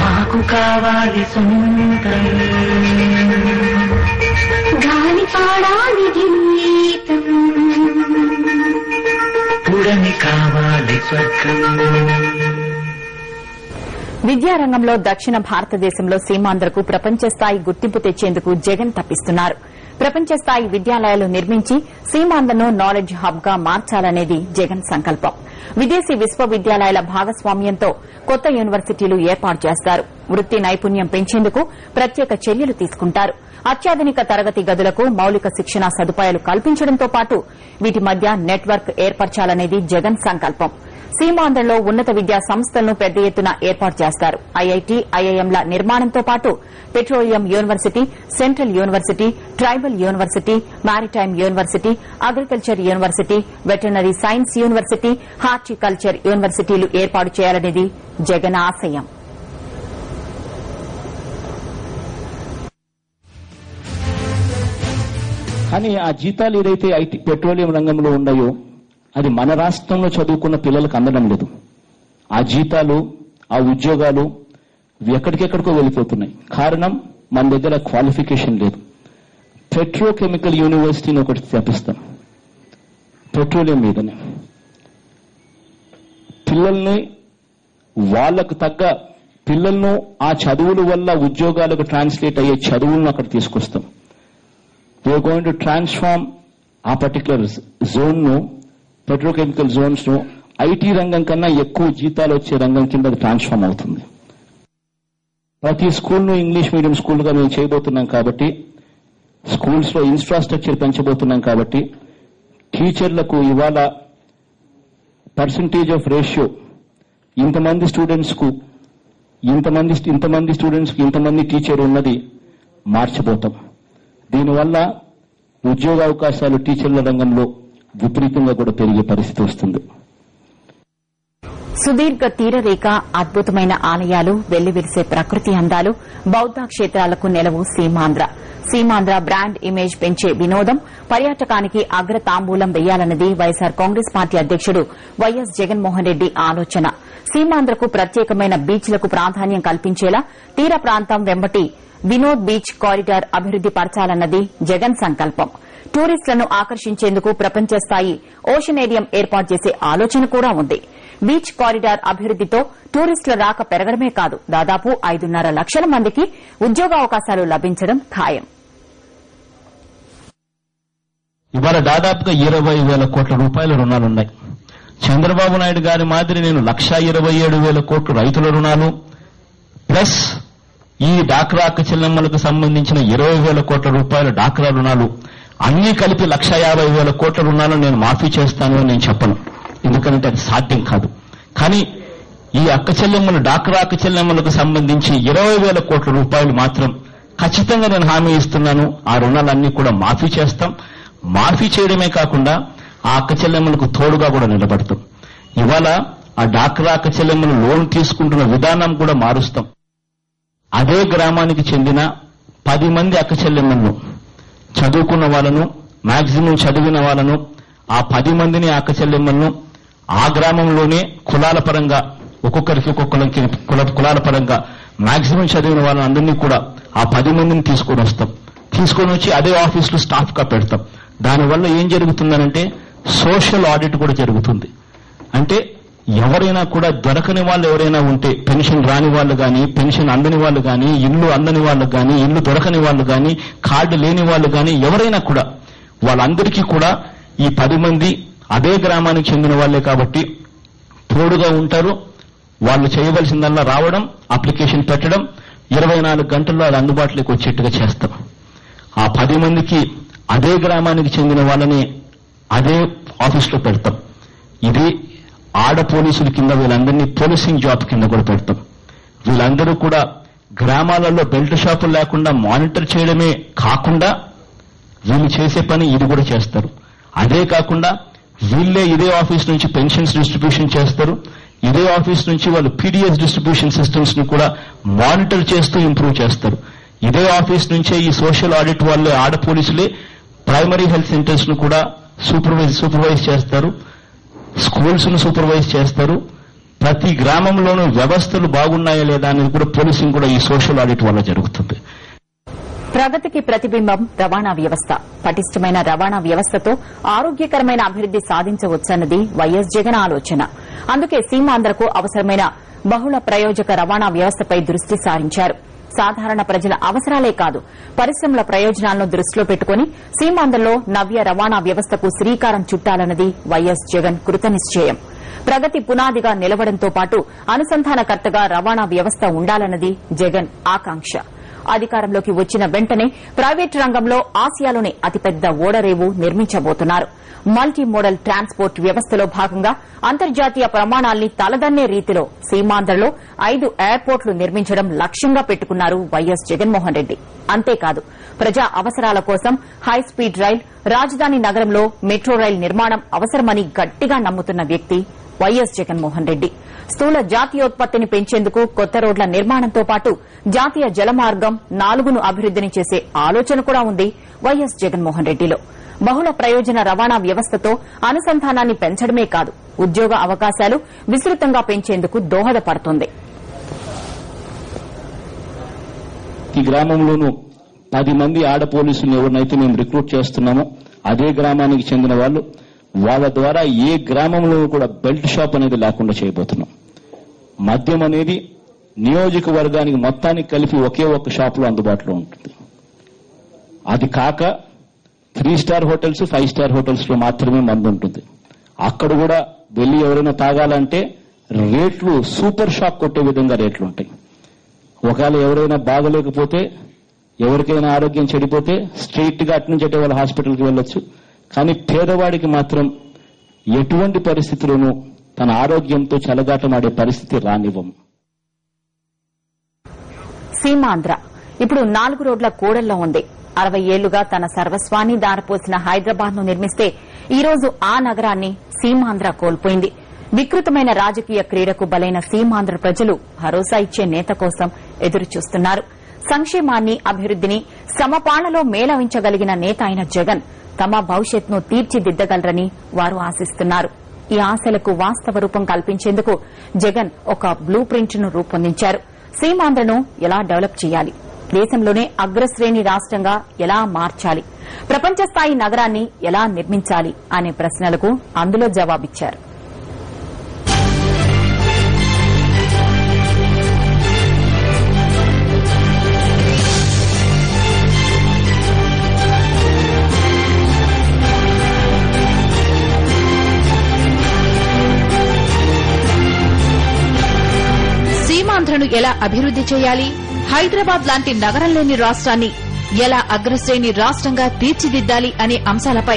నాకు కావాలి సొంతం గాలి పాడాలి గీతం పుడమి కావాలి స్వర్గం. విద్యారంగంలో దక్షిణ భారతదేశంలో సీమాంధ్రకు ప్రపంచ స్థాయి గుర్తింపు తెచ్చేందుకు జగన్ తప్పిస్తున్నారు. ప్రపంచ స్థాయి విద్యాలయాలు నిర్మించి సీమాంధ్రను నాలెడ్జ్ హబ్ గా మార్చాలనేది జగన్ సంకల్పం. విదేశీ విశ్వవిద్యాలయాల భాగస్వామ్యంతో కొత్త యూనివర్సిటీలు ఏర్పాటు చేస్తారు. వృత్తి నైపుణ్యం పెంచేందుకు ప్రత్యేక చర్యలు తీసుకుంటారు. అత్యాధునిక తరగతి గదులకు మౌలిక శిక్షణా సదుపాయాలు కల్పించడంతో పాటు వీటి మధ్య నెట్వర్క్ ఏర్పరచాలనేది జగన్ సంకల్పం. సీమాంధ్రలో ఉన్నత విద్యా సంస్థలను పెద్ద ఎత్తున ఏర్పాటు చేస్తారు. ఐఐటి, ఐఐఎంల నిర్మాణంతో పాటు petroleum university, central university, tribal university, maritime university, agriculture university, veterinary science university, horticulture యూనివర్సిటీలు ఏర్పాటు చేయాలనేది జగన్ ఆశయం. కానీ ఆ జీతాలు ఏదైతే ఐటీ పెట్రోలియం రంగంలో ఉన్నాయో అది మన రాష్ట్రంలో చదువుకున్న పిల్లలకు అందడం లేదు. ఆ జీతాలు, ఆ ఉద్యోగాలు ఎక్కడికెక్కడికో వెళ్ళిపోతున్నాయి. కారణం మన దగ్గర క్వాలిఫికేషన్ లేదు. పెట్రోకెమికల్ యూనివర్సిటీని ఒకటి స్థాపిస్తాం పెట్రోలియం మీదనే. పిల్లల్ని వాళ్లకు తగ్గ పిల్లలను ఆ చదువుల వల్ల ఉద్యోగాలకు ట్రాన్స్లేట్ అయ్యే చదువులను అక్కడ తీసుకొస్తాం. వీఆర్ గోయింగ్ టు ట్రాన్స్ఫార్మ్ ఆ పర్టికులర్ జోన్ ను, పెట్రోకెమికల్ జోన్స్ ను ఐటీ రంగం కన్నా ఎక్కువ జీతాలు వచ్చే రంగం కింద ట్రాన్స్ఫార్మ్ అవుతుంది. ప్రతి స్కూల్ను ఇంగ్లీష్ మీడియం స్కూల్గా మేము చేయబోతున్నాం కాబట్టి, స్కూల్స్ లో ఇన్ఫ్రాస్ట్రక్చర్ పెంచబోతున్నాం కాబట్టి, టీచర్లకు ఇవాళ పర్సంటేజ్ ఆఫ్ రేషియో ఇంతమంది స్టూడెంట్స్ కు ఇంతమంది టీచర్ ఉన్నది మార్చబోతాం. దీనివల్ల ఉద్యోగ అవకాశాలు టీచర్ల రంగంలో విపరీతంగా కూడా పెరిగే పరిస్థితి వస్తుంది. సుదీర్ఘ తీరరేఖ, అద్భుతమైన ఆలయాలు, వెల్లివిరిసే ప్రకృతి అందాలు, బౌద్ధ క్షేత్రాలకు నెలవు సీమాంధ్ర. సీమాంధ్ర బ్రాండ్ ఇమేజ్ పెంచే వినోదం, పర్యాటకానికి అగ్రతాంబూలం వెయ్యాలన్నది వైఎస్సార్ కాంగ్రెస్ పార్టీ అధ్యకుడు వైఎస్ జగన్మోహన్ రెడ్డి ఆలోచన. సీమాంధ్రకు ప్రత్యేకమైన బీచ్లకు ప్రాధాన్యం కల్పించేలా తీర ప్రాంతం వెంబటి వినోద్ బీచ్ కారిడార్ అభివృద్ది పరచాలన్నది జగన్ సంకల్పం. టూరిస్టులను ఆకర్షించేందుకు ప్రపంచ స్థాయి ఓషనేరియం ఏర్పాటు చేసే ఆలోచన కూడా ఉంది. బీచ్ కారిడార్ అభివృద్దితో టూరిస్టుల రాక పెరగడమే కాదు, దాదాపు 5.5 లక్షల మందికి ఉద్యోగావకాశాలు లభించడం ఖాయం. ఇవాళ దాదాపుగా 20,000 కోట్ల రూపాయల రుణాలున్నాయి. చంద్రబాబు నాయుడు గారి మాదిరి నేను 1,27,000 కోట్లు రైతుల రుణాలు ప్లస్ ఈ డాక్రా అక్క చెల్లెమ్మలకు సంబంధించిన 20,000 కోట్ల రూపాయల డాక్రా రుణాలు అన్ని కలిపి 1,50,000 కోట్ల రుణాలను నేను మాఫీ చేస్తాను అని నేను చెప్పను, ఎందుకంటే అది సాధ్యం కాదు. కానీ ఈ అక్క చెల్లెమ్మలు, డాక్రా అక్క చెల్లెమ్మలకు సంబంధించి 20,000 కోట్ల రూపాయలు మాత్రం ఖచ్చితంగా నేను హామీ ఇస్తున్నాను. ఆ రుణాలన్నీ కూడా మాఫీ చేస్తాం. మాఫీ చేయడమే కాకుండా ఆ అక్క చెల్లెమ్మలకు తోడుగా కూడా నిలబడతాం. ఇవాళ ఆ డాక్రా అక్క చెల్లెమ్మలు లోన్ తీసుకుంటున్న విధానం కూడా మారుస్తాం. అదే గ్రామానికి చెందిన 10 మంది అక్క చెల్లెమ్మలను, చదువుకున్న వాళ్ళను, మాక్సిమం చదివిన వాళ్ళను, ఆ 10 మందిని అక్క చెల్లెమ్మలను ఆ గ్రామంలోనే కులాల పరంగా ఒక్కొక్కరికి కులాల పరంగా మాక్సిమం చదివిన వాళ్ళని అందరినీ కూడా ఆ 10 మందిని తీసుకొని వచ్చి అదే ఆఫీసులో స్టాఫ్ గా పెడతాం. దానివల్ల ఏం జరుగుతుందనంటే సోషల్ ఆడిట్ కూడా జరుగుతుంది. అంటే ఎవరైనా కూడా దొరకని వాళ్ళు ఎవరైనా ఉంటే, పెన్షన్ రాని వాళ్ళు గాని, పెన్షన్ అందని వాళ్ళు గాని, ఇల్లు అందని వాళ్ళు గాని, ఇల్లు దొరకని వాళ్ళు గాని, కార్డు లేని వాళ్ళు గాని, ఎవరైనా కూడా వాళ్ళందరికీ కూడా ఈ 10 మంది అదే గ్రామానికి చెందిన వాళ్లే కాబట్టి తోడుగా ఉంటారు. వాళ్ళు చేయవలసిందల్లా రావడం, అప్లికేషన్ పెట్టడం, 24 గంటల్లో అది అందుబాటులోకి వచ్చేట్టుగా చేస్తాం. ఆ 10 మందికి అదే గ్రామానికి చెందిన వాళ్ళని అదే ఆఫీసులో పెడతాం. ఇది ఆడ పోలీసుల కింద వీళ్ళందరినీ పోలీసింగ్ జాబ్ కింద కూడా పెడతాం. వీళ్ళందరూ కూడా గ్రామాలలో బెల్ట్ షాపులు లేకుండా మానిటర్ చేయడమే కాకుండా వీళ్ళు చేసే పని ఇది కూడా చేస్తారు. అదే కాకుండా వీళ్ళే ఇదే ఆఫీస్ నుంచి పెన్షన్స్ డిస్ట్రిబ్యూషన్ చేస్తారు. ఇదే ఆఫీస్ నుంచి వాళ్ళు పీడీఎస్ డిస్ట్రిబ్యూషన్ సిస్టమ్స్ ని కూడా మానిటర్ చేస్తూ ఇంప్రూవ్ చేస్తారు. ఇదే ఆఫీస్ నుంచే ఈ సోషల్ ఆడిట్ వాళ్ళే ఆడ పోలీసులే ప్రైమరీ హెల్త్ సెంటర్స్ ను కూడా సూపర్వైజ్ చేస్తారు. స్కూల్స్ ను సూపర్వైజ్ చేస్తారు. ప్రతి గ్రామంలోనూ వ్యవస్థలు బాగున్నాయా లేదా అనేది కూడా పోలీసింగ్ కూడా ఈ సోషల్ ఆడిట్ వల్ల జరుగుతుంది. ప్రగతికి ప్రతిబింబం రవాణా వ్యవస్థ. పటిష్టమైన రవాణా వ్యవస్థతో ఆరోగ్యకరమైన అభివృద్ది సాధించవచ్చన్నది వైఎస్ జగన్ ఆలోచన. అందుకే సీమాంధ్రకు అవసరమైన బహుళ ప్రయోజక రవాణా వ్యవస్థపై దృష్టి సారించారు. సాధారణ ప్రజల అవసరాలే కాదు, పరిశ్రమల ప్రయోజనాలను దృష్టిలో పెట్టుకుని సీమాంధ్రలో నవ్య రవాణా వ్యవస్థకు శ్రీకారం చుట్టాలన్నది వైఎస్ జగన్ కృతనిశ్చయం. ప్రగతి పునాదిగా నిలవడంతో పాటు అనుసంధానకర్తగా రవాణా వ్యవస్థ ఉండాలన్నది జగన్ ఆకాంక్ష. అధికారంలోకి వచ్చిన వెంటనే ప్రైవేటు రంగంలో ఆసియాలోనే అతిపెద్ద ఓడరేవు నిర్మించబోతున్నారు. మల్టీ మోడల్ ట్రాన్స్పోర్ట్ వ్యవస్థలో భాగంగా అంతర్జాతీయ ప్రమాణాల్ని తలదన్నే రీతిలో సీమాంధ్రలో 5 ఎయిర్పోర్టులు నిర్మించడం లక్ష్యంగా పెట్టుకున్నారు వైఎస్ జగన్మోహన్ రెడ్డి. అంతేకాదు, ప్రజా అవసరాల కోసం హైస్పీడ్ రైల్, రాజధాని నగరంలో మెట్రో రైల్ నిర్మాణం అవసరమని గట్టిగా నమ్ముతున్న వ్యక్తి వైఎస్ జగన్మోహన్ రెడ్డి. స్థూల జాతీయోత్పత్తిని పెంచేందుకు కొత్త రోడ్ల నిర్మాణంతో పాటు జాతీయ జలమార్గం 4ను అభివృద్దిని చేసే ఆలోచన కూడా ఉంది వైఎస్ జగన్మోహన్ రెడ్డిలో. బహుళ ప్రయోజన రవాణా వ్యవస్థతో అనుసంధానాన్ని పెంచడమే కాదు, ఉద్యోగ అవకాశాలు విస్తృతంగా పెంచేందుకు దోహదపడుతుంది. ఈ గ్రామంలోనూ 10 మంది ఆడ పోలీసులు ఎవరినైతే మేము రిక్రూట్ చేస్తున్నామో అదే గ్రామానికి చెందిన వాళ్ళు, వాళ్ళ ద్వారా ఏ గ్రామంలో కూడా బెల్ట్ షాప్ అనేది లేకుండా చేయబోతున్నాం. మద్యం అనేది నియోజకవర్గానికి మొత్తానికి కలిపి ఒకే ఒక్క షాపులో అందుబాటులో ఉంటుంది. అది కాక 3 స్టార్ హోటల్స్, 5 స్టార్ హోటల్స్ లో మాత్రమే మందు ఉంటుంది. అక్కడ కూడా వెళ్లి ఎవరైనా తాగాలంటే రేట్లు సూపర్ షాక్ కొట్టే విధంగా రేట్లు ఉంటాయి. ఒకవేళ ఎవరైనా బాగలేకపోతే, ఎవరికైనా ఆరోగ్యం చెడిపోతే స్ట్రైట్ గా అటు నుంచి అటే వాళ్ళ హాస్పిటల్కి వెళ్ళొచ్చు. కానీ పేదవాడికి మాత్రం ఎటువంటి పరిస్థితుల్లోనూ తన ఆరోగ్యంతో చెలగాటమాడే పరిస్థితి రానివ్వం. సీమాంధ్ర ఇప్పుడు 4 రోడ్ల కూడల్లో ఉంది. 60 ఏళ్లుగా తన సర్వస్వాన్ని దారపోసిన హైదరాబాద్ ను నిర్మిస్తే ఈ రోజు ఆ నగరాన్ని సీమాంధ్ర కోల్పోయింది. వికృతమైన రాజకీయ క్రీడకు బలైన సీమాంధ్ర ప్రజలు భరోసా ఇచ్చే నేత కోసం ఎదురుచూస్తున్నారు. సంక్షేమాన్ని, అభివృద్దిని సమపాళ్లలో మేళవించగలిగిన నేత అయిన జగన్ తమ భవిష్యత్తును తీర్చిదిద్దగలరని వారు ఆశిస్తున్నారు. ఈ ఆశలకు వాస్తవ రూపం కల్పించేందుకు జగన్ ఒక బ్లూ ప్రింట్ ను రూపొందించారు. సీమాంధ్రను ఎలా డెవలప్ చేయాలి, దేశంలోనే అగ్రశ్రేణి రాష్ట్రంగా ఎలా మార్చాలి, ప్రపంచ స్థాయి నగరాన్ని ఎలా నిర్మించాలి అనే ప్రశ్నలకు అందులో జవాబిచ్చారు. సీమాంధ్రను ఎలా అభివృద్ది చేయాలి, హైదరాబాద్ లాంటి నగరం లేని రాష్ట్రాన్ని ఎలా అగ్రశ్రేణి రాష్ట్రంగా తీర్చిదిద్దాలి అనే అంశాలపై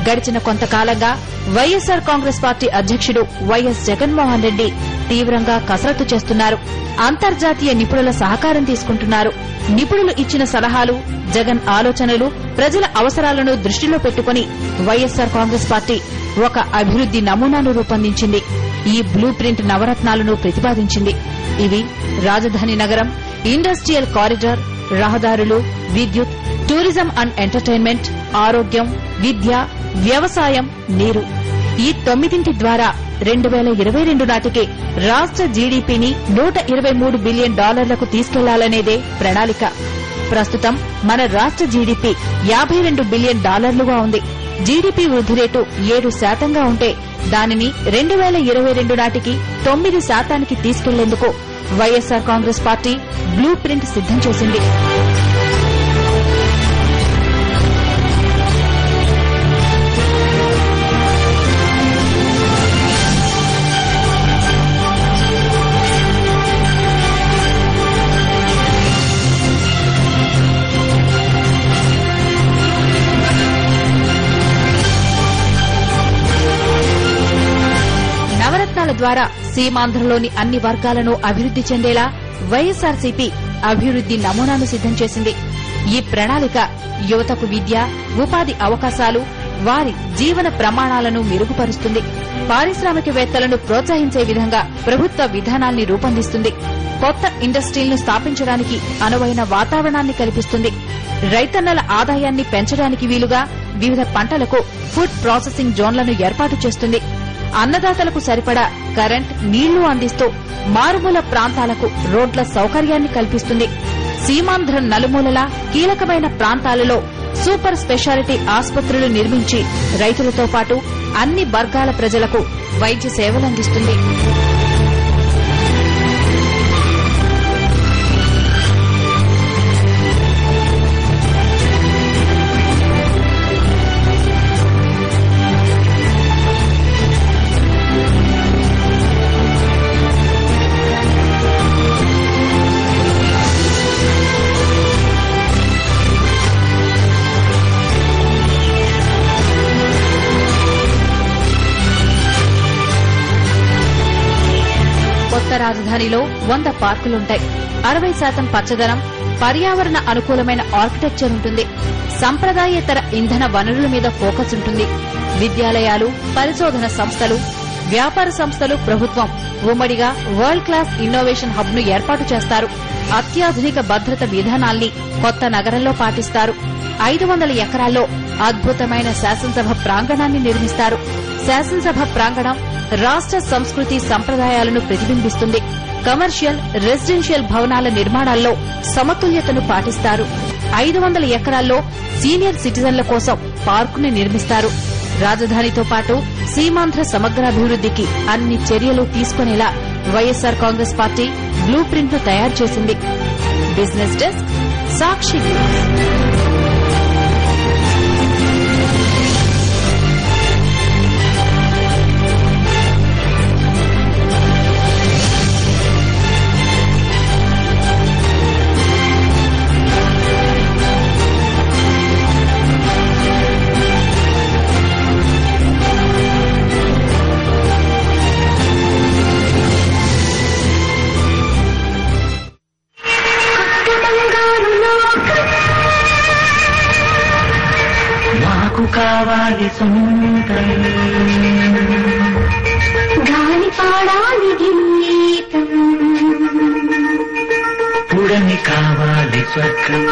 గడిచిన కొంతకాలంగా వైఎస్సార్ కాంగ్రెస్ పార్టీ అధ్యకుడు వైఎస్ జగన్మోహన్ రెడ్డి తీవ్రంగా కసరత్తు చేస్తున్నారు. అంతర్జాతీయ నిపుణుల సహకారం తీసుకుంటున్నారు. నిపుణులు ఇచ్చిన సలహాలు, జగన్ ఆలోచనలు, ప్రజల అవసరాలను దృష్టిలో పెట్టుకుని వైఎస్సార్ కాంగ్రెస్ పార్టీ ఒక అభివృద్ది నమూనాను రూపొందించింది. ఈ బ్లూ ప్రింట్ నవరత్నాలను ప్రతిపాదించింది. ఇవి రాజధాని నగరం, ఇండస్ట్రియల్ కారిడార్, రహదారులు, విద్యుత్, టూరిజం అండ్ ఎంటర్టైన్మెంట్, ఆరోగ్యం, విద్య, వ్యవసాయం, నీరు. ఈ 9 ద్వారా 2022 నాటికి రాష్ట్ర జీడీపీని $123 బిలియన్ తీసుకెళ్లాలనేదే ప్రణాళిక. ప్రస్తుతం మన రాష్ట్ర జీడీపీ $52 బిలియన్ ఉంది. జీడీపీ వృద్ది రేటు 7% ఉంటే దానిని 2022 నాటికి 9% తీసుకెళ్లేందుకు YSR Congress party blue print సిద్దం చేసింది. నవరత్నాల ద్వారా సీమాంధ్రలోని అన్ని వర్గాలను అభివృద్ది చెందేలా వైఎస్సార్సీపీ అభివృద్ది నమూనాను సిద్దం చేసింది. ఈ ప్రణాళిక యువతకు విద్య, ఉపాధి అవకాశాలు, వారి జీవన ప్రమాణాలను మెరుగుపరుస్తుంది. పారిశ్రామికవేత్తలను ప్రోత్సహించే విధంగా ప్రభుత్వ విధానాల్ని రూపొందిస్తుంది. కొత్త ఇండస్ట్రీలను స్థాపించడానికి అనువైన వాతావరణాన్ని కల్పిస్తుంది. రైతన్నల ఆదాయాన్ని పెంచడానికి వీలుగా వివిధ పంటలకు ఫుడ్ ప్రాసెసింగ్ జోన్లను ఏర్పాటు చేస్తుంది. అన్నదాతలకు సరిపడా కరెంట్, నీళ్లు అందిస్తూ మారుమూల ప్రాంతాలకు రోడ్ల సౌకర్యాన్ని కల్పిస్తుంది. సీమాంధ్ర నలుమూలలా కీలకమైన ప్రాంతాలలో సూపర్ స్పెషాలిటీ ఆసుపత్రులు నిర్మించి రైతులతో పాటు అన్ని వర్గాల ప్రజలకు వైద్య సేవలందిస్తుంది. కొత్త రాజధానిలో 100 పార్కులుంటాయి. 60% పచ్చదనం, పర్యావరణ అనుకూలమైన ఆర్కిటెక్చర్ ఉంటుంది. సంప్రదాయేతర ఇంధన వనరుల మీద ఫోకస్ ఉంటుంది. విద్యాలయాలు, పరిశోధన సంస్థలు, వ్యాపార సంస్థలు, ప్రభుత్వం ఉమ్మడిగా వరల్డ్ క్లాస్ ఇన్నోవేషన్ హబ్ ను ఏర్పాటు చేస్తారు. అత్యాధునిక భద్రత విధానాల్ని కొత్త నగరంలో పాటిస్తారు. 500 ఎకరాల్లో అద్భుతమైన శాసనసభ ప్రాంగణాన్ని నిర్మిస్తారు. శాసనసభ ప్రాంగణం రాష్ట్ర సంస్కృతి సంప్రదాయాలను ప్రతిబింబిస్తుంది. కమర్షియల్, రెసిడెన్షియల్ భవనాల నిర్మాణాల్లో సమతుల్యతను పాటిస్తారు. 500 ఎకరాల్లో సీనియర్ సిటిజన్ల కోసం పార్కుని నిర్మిస్తారు. రాజధానితో పాటు సీమాంధ్ర సమగ్రాభివృద్దికి అన్ని చర్యలు తీసుకునేలా YSR Congress party blue print ను తయారు చేసింది. Business desk, Sakshi news. నాకు కావాలి సొంతం, గాలి పాడాలి గీతం, పుడమి కావాలి స్వర్గం.